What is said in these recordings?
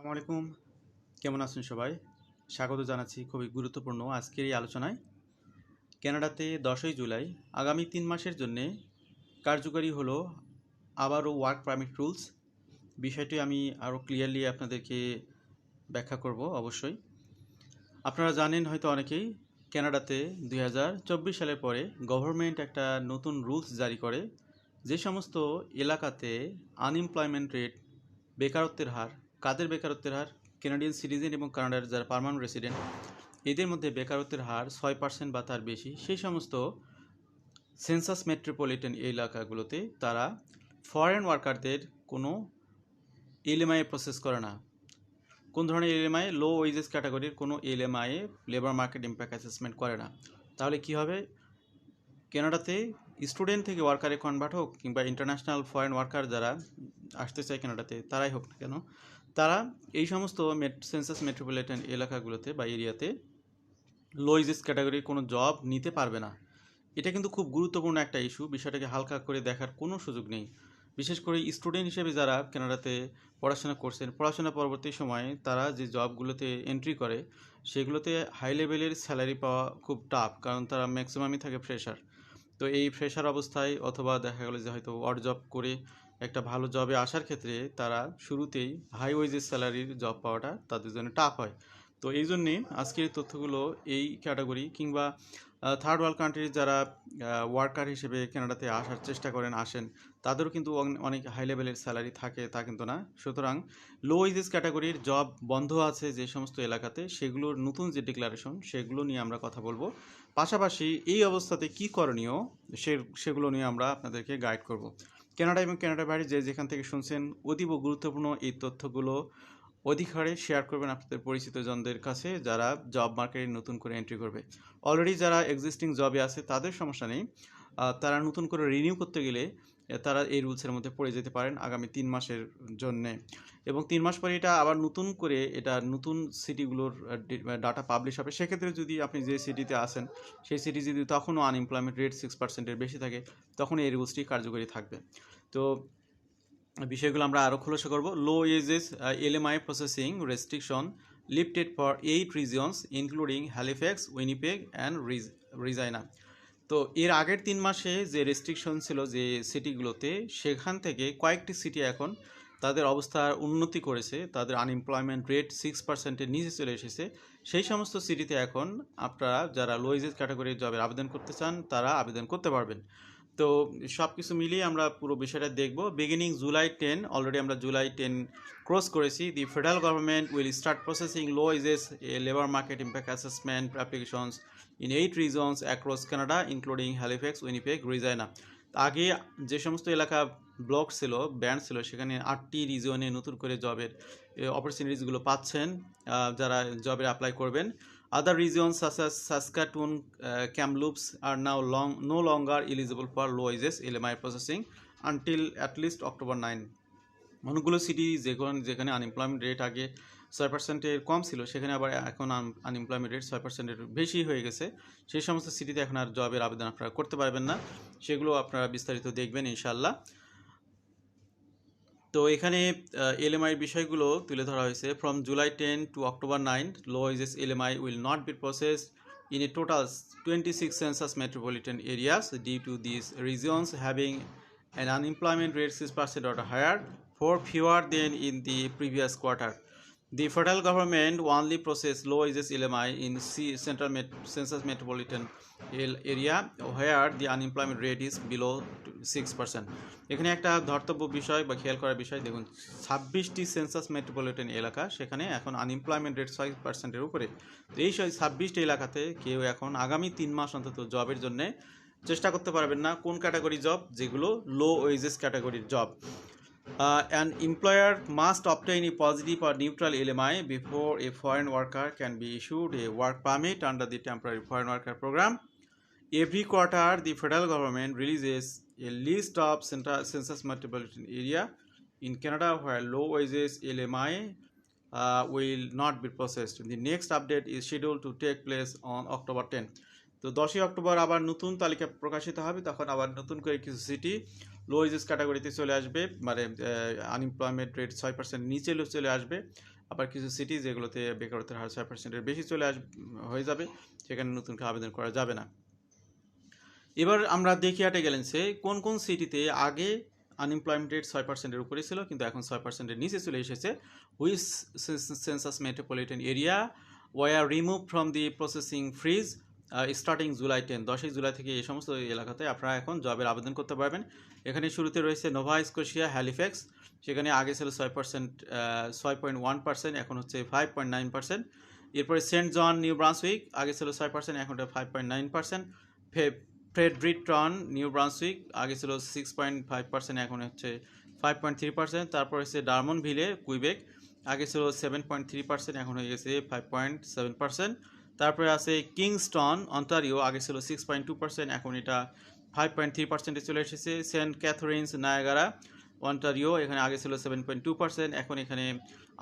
আসসালামু আলাইকুম। কেমন আছেন সবাই? স্বাগত জানাচ্ছি খুবই গুরুত্বপূর্ণ আজকের এই আলোচনায়। কানাডাতে 10ই জুলাই আগামী 3 মাসের জন্যে কার্যকরী হলো আবারও ওয়ার্ক পারমিট রুলস। বিষয়টি আমি আরও ক্লিয়ারলি আপনাদেরকে ব্যাখ্যা করব অবশ্যই। আপনারা জানেন হয়তো অনেকেই কানাডাতে 2024 সালের পরে গভর্নমেন্ট একটা নতুন রুলস জারি করে, যে সমস্ত এলাকাতে আনএমপ্লয়মেন্ট রেট, বেকারত্বের হার, কাদের বেকারত্বের হার? কানাডিয়ান সিটিজেন এবং কানাডার যারা পার্মানেন্ট রেসিডেন্ট, এদের মধ্যে বেকারত্বের হার 6% বা তার বেশি, সেই সমস্ত সেন্সাস মেট্রোপলিটন এলাকাগুলোতে তারা ফরেন ওয়ার্কারদের কোনো এলএমআই প্রসেস করে না। কোন ধরনের এলএমআই? লো ওয়েজেস ক্যাটাগরির কোনো LMI labour market impact assessment করে না। তাহলে কি হবে? কানাডাতে স্টুডেন্ট থেকে ওয়ার্কারে কনভার্ট হোক কিংবা ইন্টারন্যাশনাল ফরেন ওয়ার্কার যারা আসতে চায় কানাডাতে, তারাই হোক না কেন, তারা এই সমস্ত সেন্সাস মেট্রোপলিটন এলাকাগুলোতে বা এরিয়াতে লো ওয়েজেস ক্যাটাগরির কোনো জব নিতে পারবে না। এটা কিন্তু খুব গুরুত্বপূর্ণ একটা ইস্যু। বিষয়টাকে হালকা করে দেখার কোনো সুযোগ নেই। বিশেষ করে স্টুডেন্ট হিসেবে যারা কানাডাতে পড়াশোনা করছেন, পড়াশোনা পরবর্তী সময়ে তারা যে জবগুলোতে এন্ট্রি করে সেগুলোতে হাই লেভেলের স্যালারি পাওয়া খুব টাফ, কারণ তারা ম্যাক্সিমামই থাকে ফ্রেশার। তো এই ফ্রেশার অবস্থায় অথবা দেখা গেলো যে হয়তো অড জব করে একটা ভালো জবে আসার ক্ষেত্রে তারা শুরুতেই হাই ওয়েজেস স্যালারির জব পাওয়াটা তাদের জন্য টাফ হয়। তো এই জন্যে আজকের এই তথ্যগুলো এই ক্যাটাগরি কিংবা থার্ড ওয়ার্ল্ড কান্ট্রির যারা ওয়ার্কার হিসেবে কানাডাতে আসার চেষ্টা করেন, আসেন, তাদেরও কিন্তু অনেক হাই লেভেলের স্যালারি থাকে তা কিন্তু না। সুতরাং লো ওয়েজেস ক্যাটাগরির জব বন্ধ আছে যে সমস্ত এলাকাতে, সেগুলোর নতুন যে ডিক্লারেশন সেগুলো নিয়ে আমরা কথা বলবো। পাশাপাশি এই অবস্থাতে কি করণীয় সেগুলো নিয়ে আমরা আপনাদেরকে গাইড করব। কানাডা এবং কানাডার বাইরে যে যেখান থেকে শুনছেন, অতীব গুরুত্বপূর্ণ এই তথ্যগুলো অধিক হারে শেয়ার করবেন আপনাদের পরিচিত জনদের কাছে যারা জব মার্কেটে নতুন করে এন্ট্রি করবে। অলরেডি যারা এক্সিস্টিং জবে আছে তাদের সমস্যা নেই, তারা নতুন করে রিনিউ করতে গেলে তারা এই রুলসের মধ্যে পড়ে যেতে পারেন আগামী 3 মাসের জন্যে। এবং 3 মাস পরে এটা আবার নতুন করে এটা নতুন সিটিগুলোর ডাটা পাবলিশ হবে। সেক্ষেত্রে যদি আপনি যে সিটিতে আসেন সেই সিটি যদি তখনও আনএমপ্লয়মেন্ট রেট 6%-এর বেশি থাকে, তখন এই রুলসটি কার্যকরী থাকবে। তো বিষয়গুলো আমরা আরও খোলাসা করব। Low wages LMI processing restriction lifted for 8 regions including Halifax, Winnipeg and Regina. তো এর আগের 3 মাসে যে রেস্ট্রিকশন ছিল যে সিটিগুলোতে, সেখান থেকে কয়েকটি সিটি এখন তাদের অবস্থার উন্নতি করেছে, তাদের আনএমপ্লয়মেন্ট রেট 6%-এর নিচে চলে এসেছে। সেই সমস্ত সিটিতে এখন আপনারা যারা লো এজেস ক্যাটাগরির জবের আবেদন করতে চান তারা আবেদন করতে পারবেন। তো সব কিছু মিলিয়ে আমরা পুরো বিষয়টা দেখব। বিগিনিং July 10, অলরেডি আমরা July 10 ক্রস করেছি। The federal government will start processing low wages labour market impact assessment applications in 8 regions across Canada including Halifax, Winnipeg, Regina. আগে যে সমস্ত এলাকা ব্লক ছিল, ব্যান্ড ছিল, সেখানে 8টি রিজনে নতুন করে জবের অপরচুনিটিসগুলো পাচ্ছেন যারা জবে অ্যাপ্লাই করবেন। Other regions such as Saskatoon, Kamloops are now no longer eligible for low wages LMI processing until at least October 9. অনেকগুলো সিটি যেখানে আনএমপ্লয়মেন্ট রেট আগে 6%-এর কম ছিল, সেখানে আবার এখন আনএমপ্লয়মেন্ট রেট 6%-এর বেশি হয়ে গেছে। সেই সমস্ত সিটিতে এখন আর জবের আবেদন আপনারা করতে পারবেন না। সেগুলো আপনারা বিস্তারিত দেখবেন ইনশাআল্লাহ। তো এখানে এলএমআই বিষয়গুলো তুলে ধরা হয়েছে। From July 10 to October 9, low wages LMI will not be processed in a total 26 census metropolitan areas due to these regions having an unemployment rate 6% or higher for fewer than in the previous quarter. The federal government only processed low wages LMI in central census metropolitan area where the unemployment rate is below 6%. এখানে একটা ধর্তব্য বিষয় বা খেয়াল করার বিষয় দেখুন, 26টি census metropolitan এলাকা, সেখানে এখন আনএমপ্লয়মেন্ট রেট 6%-এর উপরে। তো এই 26টি এলাকাতে কেউ এখন আগামী 3 মাস অন্তত জবের জন্য চেষ্টা করতে পারবেন না। কোন ক্যাটাগরি জব? যেগুলো লো ওয়েজেস ক্যাটাগরির job. An employer must obtain a positive or neutral LMI before a foreign worker can be issued a work permit under the temporary foreign worker program. Every quarter, the federal government releases a list of census metropolitan area in Canada where low wages LMI will not be processed. The next update is scheduled to take place on October 10. তো 10ই October আবার নতুন তালিকা প্রকাশিত হবে, তখন আবার নতুন করে কিছু সিটি লো ওয়েজেস ক্যাটাগরিতে চলে আসবে, মানে আনএমপ্লয়মেন্ট রেট 6% নিচে চলে আসবে। আবার কিছু সিটি যেগুলোতে বেকারত্বের হার 6%-এর বেশি হয়ে যাবে, সেখানে নতুন করে আবেদন করা যাবে না। এবার আমরা দেখি একটা গ্যালেন্সে কোন কোন সিটিতে আগে আনএমপ্লয়মেন্ট রেট 6%-এর উপরে ছিল কিন্তু এখন 6%-এর নিচে চলে এসেছে। Which census metropolitan area were remove from the processing freeze starting July 10, 10 জুলাই থেকে এই সমস্ত এলাকাতে আপনারা এখন জবের আবেদন করতে পারবেন। এখানে শুরুতে রয়েছে নোভা স্কোশিয়া, হ্যালিফ্যাক্স, সেখানে আগে ছিল 6.1%, এখন হচ্ছে 5.9%। এরপরে সেন্ট জন, নিউ ব্রান্সউইক, আগে ছিল 6%, এখন 5.9%। ফ্রেডরিকটন, নিউ ব্রান্সউইক, আগে ছিল 6.5%, এখন হচ্ছে 5.3%। তারপর হচ্ছে ডারমনভিলে, কুইবেক, আগে ছিল 7.3%, এখন হয়ে গেছে 5.7%। তারপরে আছে কিংস্টন, অন্টারিও, আগে ছিল 6.2%, এখন এটা 5.3%-এ চলে এসেছে। সেন্ট ক্যাথরিনস, নায়াগারা, অন্টারিও, এখানে আগে ছিল 7.2%, এখন এখানে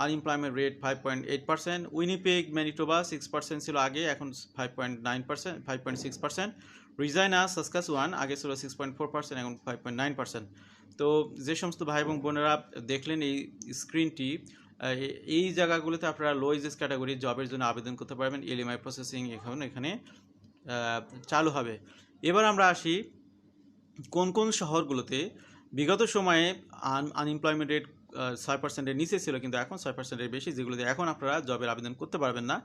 আনএমপ্লয়মেন্ট রেট 5.8%। উইনিপেগ, ম্যানিটোবা, 6% ছিল আগে, এখন 5.6%। রিজাইনা, সাসকাচুয়ান, আগে ছিল 6.4%, এখন 5.9%। তো যে সমস্ত ভাই এবং বোনেরা দেখলেন এই স্ক্রিনটি, এই জায়গাগুলোতে আপনারা লো এজেস ক্যাটাগরি জবের জন্য আবেদন করতে পারবেন। এলএমআই প্রসেসিং এখানে চালু হবে। এবার আমরা আসি কোন কোন শহরগুলোতে বিগত সময়ে আনএমপ্লয়মেন্ট রেট 6%-এর নিচে ছিল কিন্তু এখন 6%-এর বেশি, যেগুলোতে এখন আপনারা জবের আবেদন করতে পারবেন না।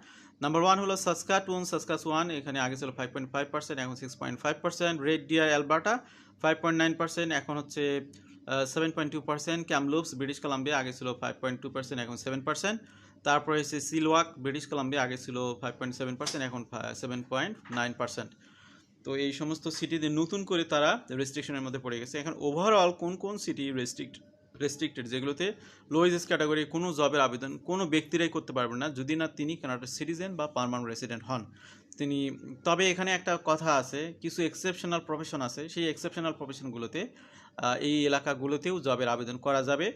নাম্বার 1 হলো সাসকাচুয়ান, এখানে আগে ছিল 5.5%, এখন 6.5%। রেড ডিয়ার, অ্যালবার্টা, 5.9%, এখন হচ্ছে 7.2%। ক্যামলুপস, ব্রিটিশ কলাম্বিয়া, আগে ছিল 5.2%, এখন 7%। তারপরে হচ্ছে সিলওয়াক, ব্রিটিশ কলাম্বিয়া, আগে ছিল 5.7%, এখন 7.9%। তো এই সমস্ত সিটিতে নতুন করে তারা রেস্ট্রিকশনের মধ্যে পড়ে গেছে। এখন ওভারঅল কোন কোন সিটি রেস্ট্রিক্টেড, যেগুলোতে লো এজেস ক্যাটাগরি কোনো জবের আবেদন কোনো ব্যক্তিরাই করতে পারবেন না যদি না তিনি কানাডার সিটিজেন বা পার্মানেন্ট রেসিডেন্ট হন। তবে এখানে একটা কথা আছে, কিছু এক্সেপশনাল প্রফেশন আছে, সেই এক্সেপশনাল প্রফেশনগুলোতে এই এলাকাগুলোতেও জবের আবেদন করা যাবে।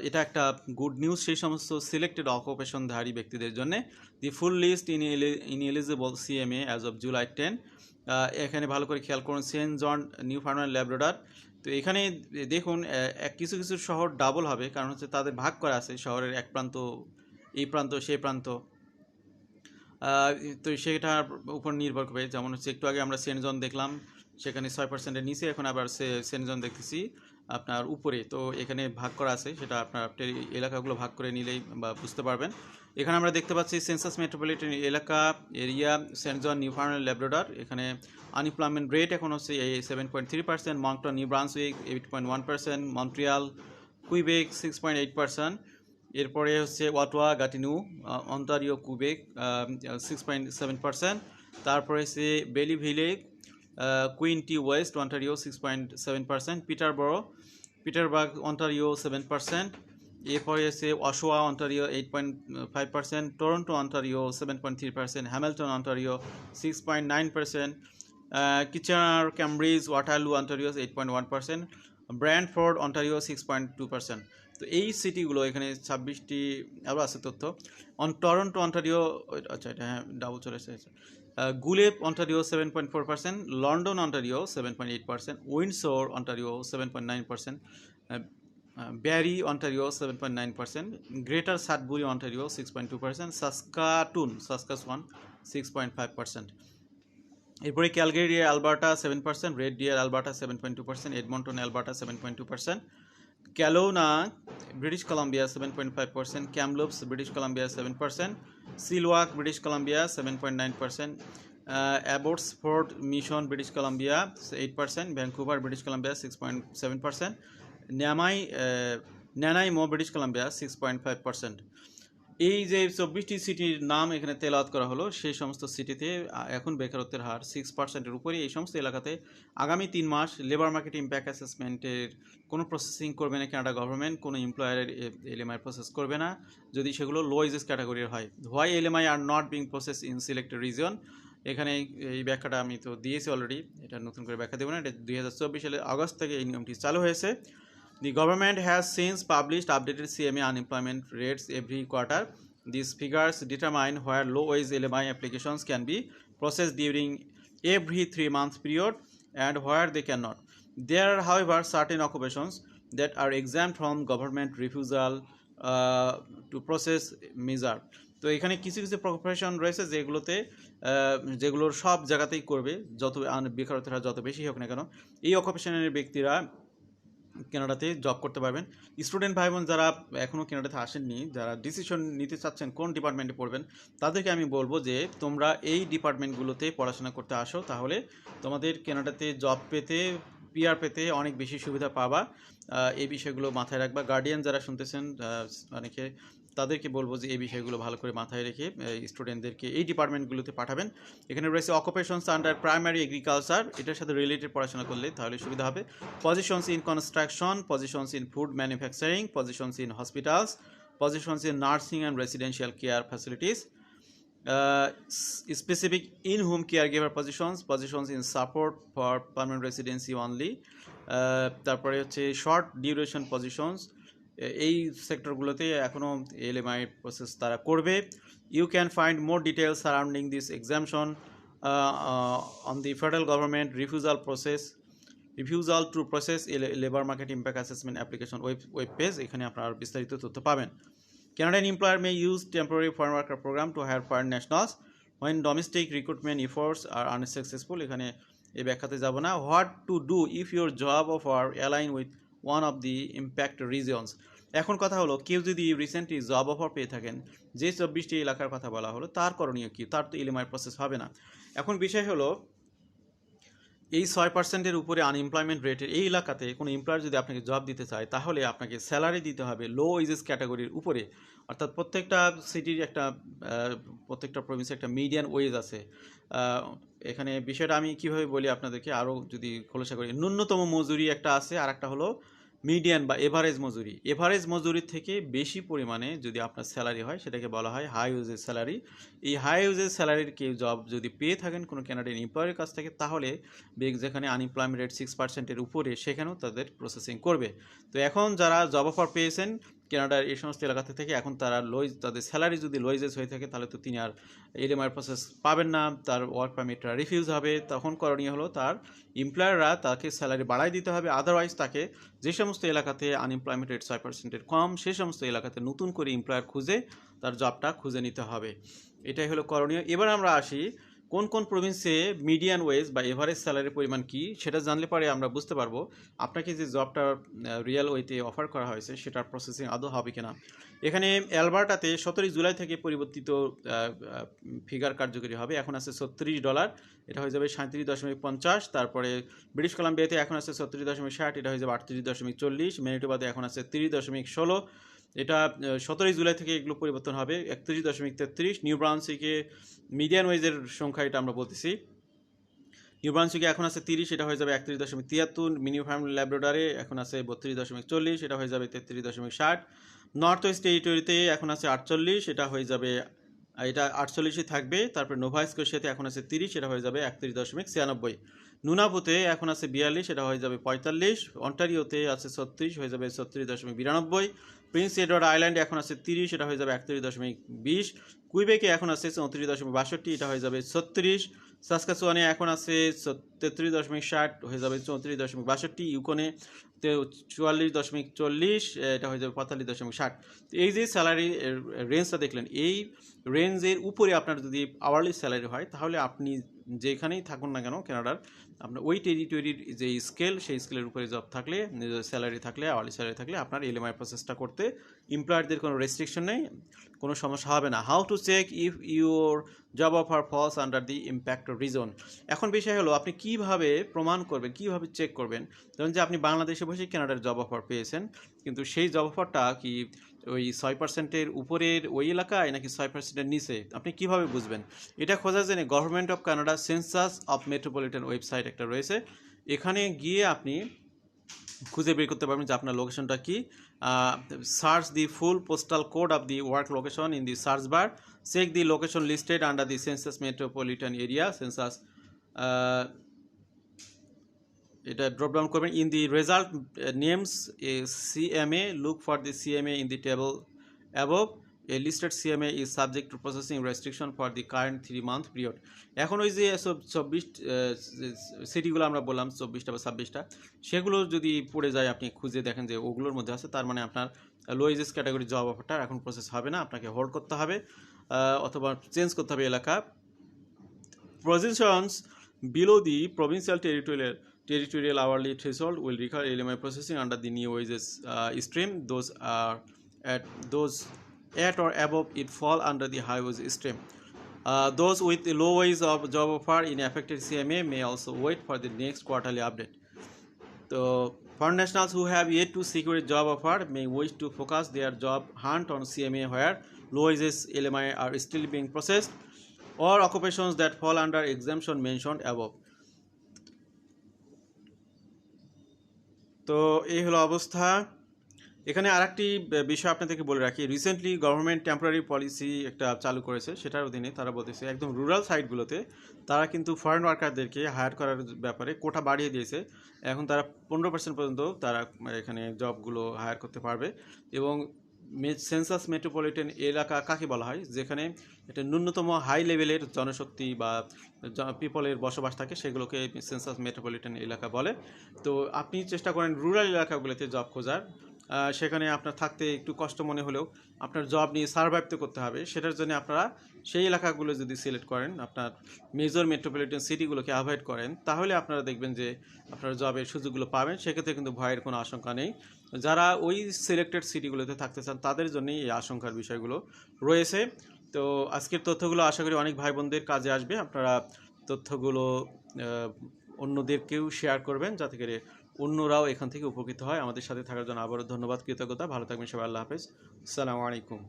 এটা একটা গুড নিউজ সেই সমস্ত সিলেক্টেড অকুপেশনধারী ব্যক্তিদের জন্য। The full list in eligible CMA as of July 10। এখানে ভালো করে খেয়াল করুন, Saint John, Newfoundland, Labrador. তো এখানে দেখুন কিছু কিছু শহর ডাবল হবে, কারণ হচ্ছে তাদের ভাগ করা আছে, শহরের এক প্রান্ত এই প্রান্ত সেই প্রান্ত। তো সেটার উপর নির্ভর করবে। যেমন হচ্ছে একটু আগে আমরা সেন্ট জন দেখলাম, সেখানে 6%-এর নিচে, এখন আবার সেন্ট জন দেখতেছি আপনার উপরে। তো এখানে ভাগ করা আছে, সেটা আপনার এলাকাগুলো ভাগ করে নিলেই বা বুঝতে পারবেন। এখানে আমরা দেখতে পাচ্ছি census metropolitan area Saint John, Newfoundland, Labrador. এখানে আনএমপ্লয়মেন্ট রেট এখন হচ্ছে 7.3%। মন্টন, নিউ ব্রান্সউইক 8.1%। Montreal, Quebec 6.8%। এরপরে হচ্ছে ওয়াটোয়া, গাটিনু, অন্টারিও, কুইবেক 6.7%। তারপরে হচ্ছে Belleville, Quinte West, Ontario 6.7%। Peterborough, Ontario 7%। এরপরে হচ্ছে Oshawa, Ontario 8.5%। Toronto, Ontario 7.3%। Hamilton, Ontario 6.9%। Kitchener, Cambridge, Waterloo, Ontario 8.1%। Brantford, Ontario 6.2%। তো এই সিটিগুলো এখানে 26টি আরও আছে তথ্য। টরন্টো, অন্টারিও, আচ্ছা এটা হ্যাঁ ডাবল চলে এসেছে। Guelph, Ontario 7.4%। London, Ontario 7.8%। Windsor, Ontario 7.9%। Barrie, Ontario 7.9%। Greater Sudbury, Ontario 6.2%। Saskatchewan 6.5%। এরপরে Calgary, Alberta 7%। Red Deer, Alberta 7.2%। Edmonton, Alberta 7.2%। Kelowna, British Columbia 7.5%। Kamloops, British Columbia 7%। Chilliwack, British Columbia 7.9%। Abbotsford Mission, British Columbia 8%। Vancouver, British Columbia 6.7%। Nanaimo, British Columbia 6.5%। এই যে 24টি সিটির নাম এখানে তেলাওয়াত করা হলো, সেই সমস্ত সিটিতে এখন বেকারত্বের হার 6%-এর উপরে। এই সমস্ত এলাকাতে আগামী 3 মাস লেবার মার্কেট ইম্প্যাক্ট অ্যাসেসমেন্টের কোনো প্রসেসিং করবে না কানাডা গভর্নমেন্ট, কোনো এমপ্লয়ারের এলএমআই প্রসেস করবে না যদি সেগুলো লো এজেস ক্যাটাগরির হয়। Why LMI are not being process in selected reason, এখানে এই ব্যাখ্যাটা আমি তো দিয়েছি অলরেডি, এটা নতুন করে ব্যাখ্যা দেবো না। এটা 2024 সালের আগস্ট থেকে এই নিয়মটি চালু হয়েছে। The government has since published updated CMA unemployment rates every quarter. These figures determine where low-wage LMI applications can be processed during every 3-month period and where they cannot. There are, however, certain occupations that are exempt from government refusal to process measure. তো এখানে কিছু কিছু profession রয়েছে যেগুলোর সব জায়গাতেই করবে, যত বেকারত্বটা যত বেশি হোক না কেন, এই অকুপেশনের ব্যক্তিরা কানাডাতে জব করতে পারবেন। স্টুডেন্ট ভাই বোন যারা এখনও কানাডাতে আসেননি, যারা ডিসিশন নিতে চাচ্ছেন কোন ডিপার্টমেন্টে পড়বেন, তাদেরকে আমি বলবো যে তোমরা এই ডিপার্টমেন্টগুলোতে পড়াশোনা করতে আসো, তাহলে তোমাদের কানাডাতে জব পেতে, পিআর পেতে অনেক বেশি সুবিধা পাবা। এই বিষয়গুলো মাথায় রাখবা। গার্ডিয়ান যারা শুনতেছেন অনেকে, তাদেরকে বলবো যে এই বিষয়গুলো ভালো করে মাথায় রেখে স্টুডেন্টদেরকে এই ডিপার্টমেন্টগুলোতে পাঠাবেন। এখানে রয়েছে অকুপেশনস আন্ডার প্রাইমারি এগ্রিকালচার, এটার সাথে রিলেটেড পড়াশোনা করলে তাহলে সুবিধা হবে। Positions in construction, positions in food manufacturing, positions in hospitals, positions in nursing and residential care facilities, specific in-home caregiver positions in support for permanent residency only, তারপরে হচ্ছে short duration positions, এই সেক্টরগুলোতে এখনও LMI process তারা করবে। You can find more details surrounding this exemption on the federal government refusal to process labour market impact assessment application web page, এখানে আপনারা বিস্তারিত তথ্য পাবেন। Canadian employer may use temporary foreign worker program to hire foreign nationals when domestic recruitment efforts are unsuccessful, এখানে এই ব্যাখ্যাতে যাব না। What to do if your job offer align with one of the impact regions, এখন কথা হলো কেউ যদি recently job offer পেয়ে থাকেন যে 24টি এলাকার কথা বলা হলো, তার করণীয় কি? তার তো এলএমআই প্রসেস হবে না। এখন বিষয় হলো এই 6%-এর উপরে আনএমপ্লয়মেন্ট রেটের এই এলাকাতে কোনো এমপ্লয়ার যদি আপনাকে জব দিতে চায়, তাহলে আপনাকে স্যালারি দিতে হবে লো ওয়েজেস ক্যাটাগরির উপরে, অর্থাৎ প্রত্যেকটা সিটির প্রত্যেকটা প্রভিন্সে একটা মিডিয়ান ওয়েজ আছে। এখানে বিষয়টা আমি কীভাবে বলি আপনাদেরকে আরও যদি খোলসা করি, ন্যূনতম মজুরি একটা আছে, আর একটা হলো মিডিয়ান বা এভারেজ মজুরি। এভারেজ মজুরির থেকে বেশি পরিমাণে যদি আপনার স্যালারি হয়, সেটাকে বলা হয় হাই ওয়েজেস স্যালারি। এই হাই ওয়েজেস স্যালারির কেউ জব যদি পেয়ে থাকেন কোনো কানাডিয়ান এমপ্লয়ারের কাছ থেকে, তাহলে যেখানে আনএমপ্লয়মেন্ট রেট 6%-এর উপরে, সেখানেও তাদের প্রসেসিং করবে। তো এখন যারা জব অফার পেয়েছেন কানাডার এই সমস্ত এলাকা থেকে, এখন তাদের স্যালারি যদি লোয়েজেস হয়ে থাকে, তাহলে তো তিনি আর এলএমআই প্রসেস পাবেন না, তার ওয়ার্ক পারমিটটা রিফিউজ হবে। তখন করণীয় হলো তার এমপ্লয়াররা তাকে স্যালারি বাড়াই দিতে হবে, আদারওয়াইজ তাকে যে সমস্ত এলাকাতে আনএমপ্লয়মেন্ট রেট 6%-এর কম, সেই সমস্ত এলাকাতে নতুন করে এমপ্লয়ার খুঁজে তার জবটা খুঁজে নিতে হবে। এটাই হলো করণীয়। এবার আমরা আসি কোন কোন প্রভিন্সে মিডিয়ান ওয়েজ বা এভারেজ স্যালারির পরিমাণ কী, সেটা জানলে পরে আমরা বুঝতে পারবো আপনাকে যে জবটা রিয়েল ওয়েতে অফার করা হয়েছে সেটার প্রসেসিং আদৌ হবে কিনা। এখানে অ্যালবার্টাতে 17 জুলাই থেকে পরিবর্তিত ফিগার কার্যকরী হবে। এখন আছে $36, এটা হয়ে যাবে 37.50। তারপরে ব্রিটিশ কলাম্বিয়াতে এখন আছে 36.60, এটা হয়ে যাবে 38.40। ম্যানিটোবাতে এখন আছে 30.16, এটা 17 জুলাই থেকে এগুলো পরিবর্তন হবে 31.33। নিউ ব্রান্সউইকে মিডিয়ান ওয়েজের সংখ্যা এটা আমরা বলতেছি, নিউ ব্রান্সউইকে এখন আছে 30, এটা হয়ে যাবে 31.73। মিনিফার্ম ল্যাব্রাডরে এখন আছে 32.40, এটা হয়ে যাবে 33.60। নর্থ ওয়েস্ট টেরিটরিতে এখন আছে 48, এটা হয়ে যাবে, এটা 48ই থাকবে। তারপরে নোভা স্কোশিয়াতে এখন আছে 30, এটা হয়ে যাবে 31.96। নুনাপুতে এখন আছে 42, এটা হয়ে যাবে 45। অন্টারিওতে আছে 36, হয়ে যাবে 36.92। প্রিন্স এডওয়ার্ড আইল্যান্ডে এখন আছে 30, এটা হয়ে যাবে 31.20। কুইবেকে এখন আছে 34.62, এটা হয়ে যাবে 36। সাসকাচুয়ানে এখন আছে 33.60, হয়ে যাবে 34.62। ইউকনে 44.40, এটা হয়ে যাবে 45.60। এই যে স্যালারি রেঞ্জটা দেখলেন, এই রেঞ্জের উপরে আপনার যদি আওয়ারলি স্যালারি হয়, তাহলে আপনি যেখানেই থাকুন না কেন কানাডার, আপনার ওই টেরিটরির যে স্কেল, সেই স্কেলের উপরে জব থাকলে, স্যালারি থাকলে, আওয়ারলি স্যালারি থাকলে, আপনার এলএমআই প্রসেসটা করতে এমপ্লয়ারদের কোনো রেস্ট্রিকশন নেই, কোনো সমস্যা হবে না। How to check if your job offer falls under the impact reason, এখন বিষয় হলো আপনি কিভাবে প্রমাণ করবেন, কিভাবে চেক করবেন। ধরুন যে আপনি বাংলাদেশে বসে কানাডার জব অফার পেয়েছেন, কিন্তু সেই জব অফারটা কি ওই 6%-এর উপরের ওই এলাকায় নাকি 6%-এর নিচে, আপনি কিভাবে বুঝবেন? এটা খোঁজার জন্য government of Canada census of metropolitan website একটা রয়েছে, এখানে গিয়ে আপনি খুঁজে বের করতে পারবেন যে আপনার লোকেশনটা কি। Search the full postal code of the work location in the search bar, check the location listed under the census metropolitan area census, এটা ড্রপ ডাউন করবেন। In the result names CMA, look for the CMA in the table above. a listed CMA is subject to processing restriction for the current 3-month period. এখন ওই যে 24 সিটিগুলো আমরা বললাম 24টা বা 26টা, সেগুলো যদি পড়ে যায়, আপনি খুঁজে দেখেন যে ওগুলোর মধ্যে আছে, তার মানে আপনার লো এজেস ক্যাটাগরি জব অফারটা এখন প্রসেস হবে না, আপনাকে হোল্ড করতে হবে অথবা চেঞ্জ করতে হবে এলাকা। Positions below the provincial territorial hourly threshold will require LMI processing under the new wages stream. Those at or above it fall under the high wage stream. Those with the low wage of job offer in affected CMA may also wait for the next quarterly update. So, for nationals who have yet to secure a job offer may wish to focus their job hunt on CMA where low wages LMI are still being processed, or occupations that fall under exemption mentioned above. তো এই হলো অবস্থা। এখানে আরেকটি বিষয় আপনাদেরকে বলে রাখি, রিসেন্টলি গভর্নমেন্ট টেম্পোরারি পলিসি একটা চালু করেছে, সেটার অধীনে তারা বলতেছে একদম রুরাল সাইটগুলোতে তারা কিন্তু ফরেন ওয়ার্কারদেরকে হায়ার করার ব্যাপারে কোটা বাড়িয়ে দিয়েছে। এখন তারা 15% পর্যন্ত তারা এখানে জবগুলো হায়ার করতে পারবে। এবং সেন্সাস মেট্রোপলিটন এলাকা কাকে বলা হয়, যেখানে একটা ন্যূনতম হাই লেভেলের জনশক্তি বা পিপলের বসবাস থাকে, সেগুলোকে সেন্সাস মেট্রোপলিটন এলাকা বলে। তো আপনি চেষ্টা করেন রুরাল এলাকাগুলোতে জব খোঁজার, সেখানে আপনার থাকতে একটু কষ্ট মনে হলেও আপনার জব নিয়ে সার্ভাইভ তো করতে হবে। সেটার জন্য আপনারা সেই এলাকাগুলো যদি সিলেক্ট করেন, আপনার মেজর মেট্রোপলিটন সিটিগুলোকে অ্যাভয়েড করেন, তাহলে আপনারা দেখবেন যে আপনারা জবের সুযোগগুলো পাবেন। সেক্ষেত্রে কিন্তু ভয়ের কোনো আশঙ্কা নেই। যারা ওই সিলেক্টেড সিটিগুলোতে থাকতে চান তাদের জন্যই এই আশঙ্কার বিষয়গুলো রয়েছে। তো আজকের তথ্যগুলো আশা করি অনেক ভাই বোনদের কাজে আসবে। আপনারা তথ্যগুলো অন্যদেরকেও শেয়ার করবেন, যাতে করে অন্যরাও এখান থেকে উপকৃত হয়। আমাদের সাথে থাকার জন্য আবারও ধন্যবাদ, কৃতজ্ঞতা। ভালো থাকবেন সবাই। আল্লাহ হাফেজ। আসসালামু আলাইকুম।